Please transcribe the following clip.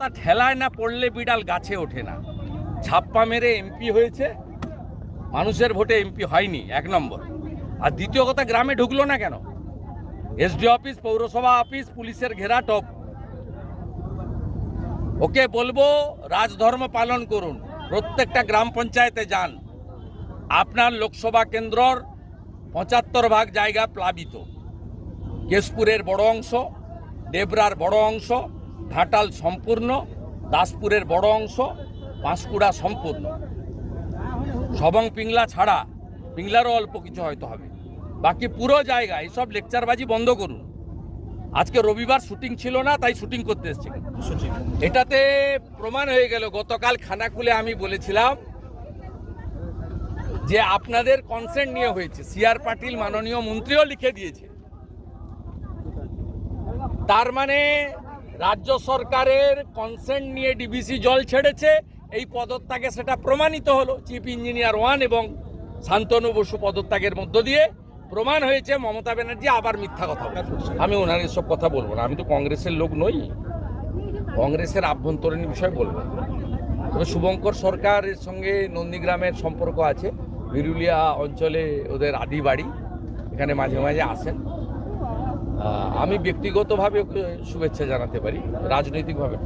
কথা, ঠেলায় না পড়লে বিড়াল গাছে ওঠে না। ছাপ্পা মেরে এমপি হয়েছে, মানুষের ভোটে এমপি হয়নি, 1 নম্বর। আর দ্বিতীয় কথা, গ্রামে ঢুকলো না কেন? এসডি অফিস, পৌরসভা অফিস, পুলিশের ঘেরা টপ। ওকে বলবো রাজধর্ম পালন করুন, প্রত্যেকটা গ্রাম পঞ্চায়েতে যান। আপনার লোকসভা কেন্দ্রর 75% জায়গা প্লাবিত। কেশপুরের বড় অংশ, ডেবরার বড় অংশ, ঘাটাল সম্পূর্ণ, দাসপুরের বড় অংশ, পাঁশকুড়া সম্পূর্ণ। সবং পিংলা ছাড়া, পিংলারও অল্প কিছু হয়তো হবে, বাকি পুরো জায়গা। এইসব লেকচারবাজি বন্ধ করুন। আজকে রবিবার শুটিং ছিল না, তাই শুটিং করতে এসেছি। এটাতে প্রমাণ হয়ে গেল, গতকাল খানাকুলে আমি বলেছিলাম যে আপনাদের কনসেন্ট নিয়ে হয়েছে। সিআর পাটিল মাননীয় মন্ত্রীও লিখে দিয়েছে। তার মানে রাজ্য সরকারের কনসেন্ট নিয়ে ডিবিসি জল ছেড়েছে, এই পদত্যাগে সেটা প্রমাণিত হলো। চিফ ইঞ্জিনিয়ার 1 এবং শান্তনু বসু পদত্যাগের মধ্য দিয়ে প্রমাণ হয়েছে মমতা ব্যানার্জি আবার মিথ্যা কথা বলে। আমি ওনার এসব কথা বলবো না, আমি তো কংগ্রেসের লোক নই, কংগ্রেসের আভ্যন্তরীণ বিষয় বলবো। তবে শুভঙ্কর সরকারের সঙ্গে নন্দীগ্রামের সম্পর্ক আছে, বিরুলিয়া অঞ্চলে ওদের আদি বাড়ি, এখানে মাঝে মাঝে আসেন। আমি ব্যক্তিগতভাবে ওকে শুভেচ্ছা জানাতে পারি, রাজনৈতিকভাবে।